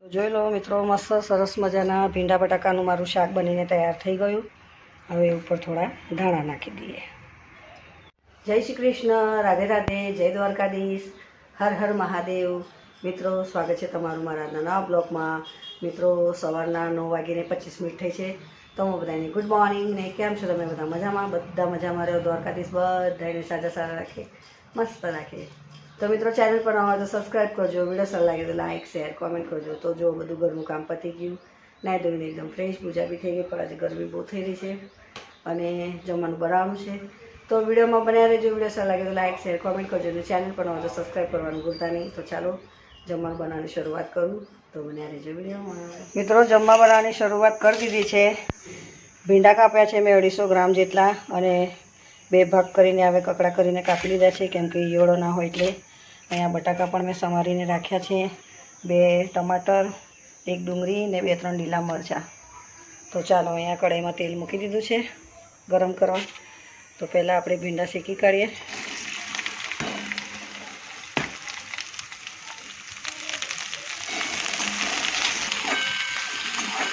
તો જોઈ લો મિત્રો, મસ્ત સરસ મજાના ભીંડા બટાકાનું મારું શાક બનીને તૈયાર થઈ ગયું. હવે ઉપર થોડા ધાણા નાખી દઈએ. જય શ્રી કૃષ્ણ, રાધે રાધે, જય દ્વારકાધીશ, હર હર મહાદેવ. મિત્રો, સ્વાગત છે તમારું મારા નવા બ્લોગમાં. મિત્રો, સવારના 9:25 થઈ છે. તો હું બધાને ગુડ મોર્નિંગ ને કેમ છો તમે બધા? મજામાં? બધા મજામાં રહ્યો. દ્વારકાધીશ બધાને સાજા સારા રાખે, મસ્ત રાખે. તો મિત્રો, ચેનલ પર નવા તો સબસ્ક્રાઈબ કરજો. વિડીયો સારો લાગે તો લાઇક શેર કોમેન્ટ કરજો. તો જો બધું ઘરનું કામ પતી ગયું, નાહી ધોઈને એકદમ ફ્રેશ, પૂજા બી થઈ ગઈ. પણ આજે ગરમી બહુ થઈ રહી છે અને જમવાનું બનાવવાનું છે. તો વિડીયોમાં બનાવી રહેજો. વિડીયો સારો લાગે તો લાઇક શેર કોમેન્ટ કરજો અને ચેનલ પર નવા તો સબસ્ક્રાઈબ કરવાનું ભૂલતા નહીં. તો ચાલો જમવાનું બનાવવાની શરૂઆત કરું. તો બનાવી રહેજો વિડીયોમાં. મિત્રો, જમવા બનાવવાની શરૂઆત કરી દીધી છે. ભીંડા કાપ્યા છે મેં 250 ગ્રામ જેટલા અને 2 ભાગ કરીને હવે કકડા કરીને કાપી લીધા છે, કેમ કે ઈયળો ના હોય એટલે. અહીંયા બટાકા પણ મેં સમારીને રાખ્યા છે, 2 ટમાટર, 1 ડુંગળી ને 2-3 લીલા મરચાં. તો ચાલો, અહીંયા કઢાઈમાં તેલ મૂકી દીધું છે ગરમ કરવા. તો પહેલાં આપણે ભીંડા શેકી કાઢીએ.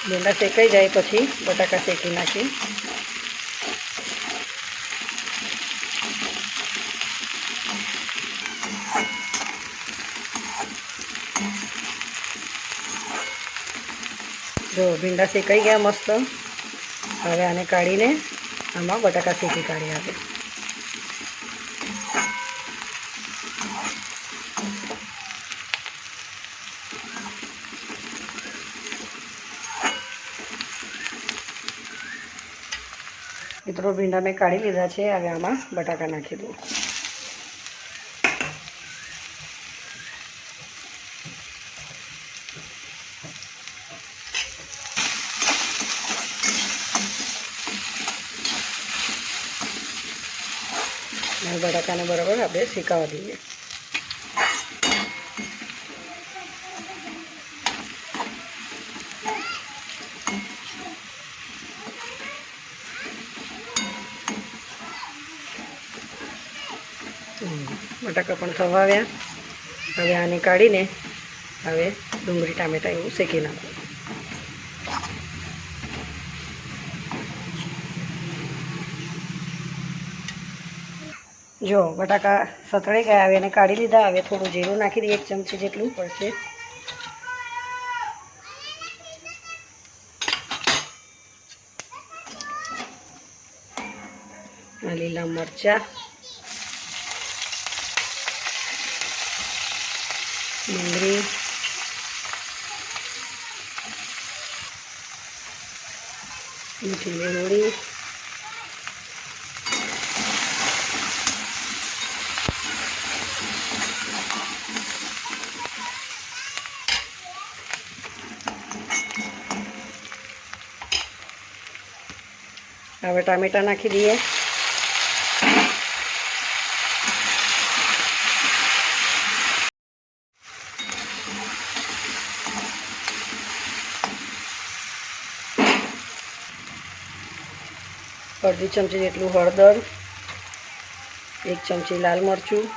ભીંડા શેકાઈ જાય પછી બટાકા શેકી નાખી. જો ભીંડા શેકાઈ ગયા મસ્ત. હવે આને કાઢીને આમાં બટાકા શેકી કાઢીએ આપણે. મિત્રો, ભીંડા મેં કાઢી લીધા છે. હવે આમાં બટાકા નાખી દઉં. બટાકાને બરાબર આપણે શેકાવા દઈએ. બટાકા પણ થવા આવ્યા. હવે આને કાઢીને હવે ડુંગળી ટામેટાં એવું શેકી નાખું. જો બટાકા સતળાઈ ગયા. હવે એને કાઢી લીધા. હવે થોડું જીરું નાખી દઈએ, 1 ચમચી જેટલું પડશે. લીલા મરચાં, ડુંગળી, મીઠી લીમડી, હવે ટામેટાં નાખી દઈએ. અડધી ચમચી જેટલું હળદર, 1 ચમચી લાલ મરચું,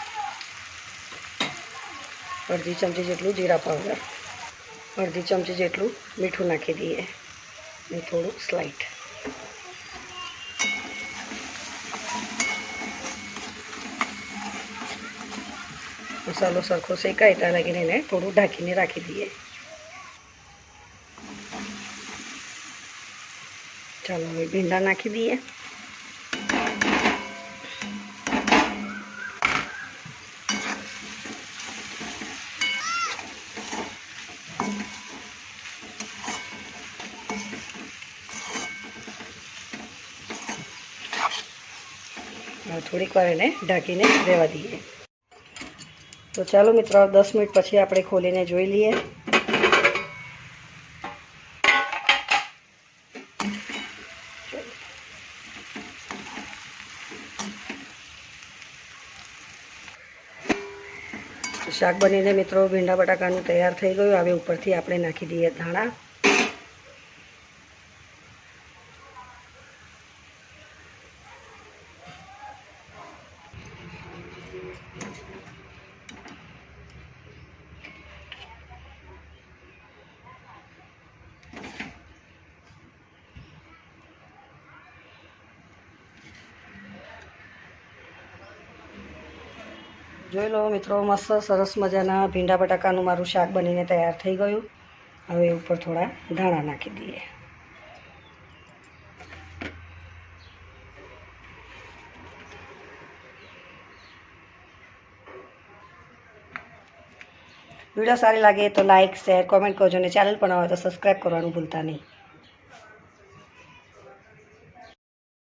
અડધી ચમચી જેટલું જીરા પાવડર, અડધી ચમચી જેટલું મીઠું નાખી દઈએ અને થોડું સ્લાઇટ. મસાલો સરખો શેકાય ત્યાં લાગીને એને થોડું ઢાંકીને રાખી દઈએ. ચાલો, હવે ભીંડા નાખી દઈએ. થોડીક વાર એને ઢાંકીને રહેવા દઈએ. તો ચાલો મિત્રો, 10 મિનિટ પછી આપણે ખોલીને જોઈ લઈએ. શાક બનીને મિત્રો ભીંડા બટાકાનું તૈયાર થઈ ગયું. હવે ઉપરથી આપણે નાખી દઈએ ધાણા. જોઈ લો મિત્રો, મસ્ત સરસ મજાના ભીંડા બટાકાનું મારું શાક બનીને તૈયાર થઈ ગયું. હવે ઉપર થોડા ધાણા નાખી દઈએ. વિડીયો સારી લાગે તો લાઇક, શેર, કોમેન્ટ કરજો અને ચેનલ પર ન હોય તો સબસ્ક્રાઈબ કરવાનું ભૂલતા નહીં.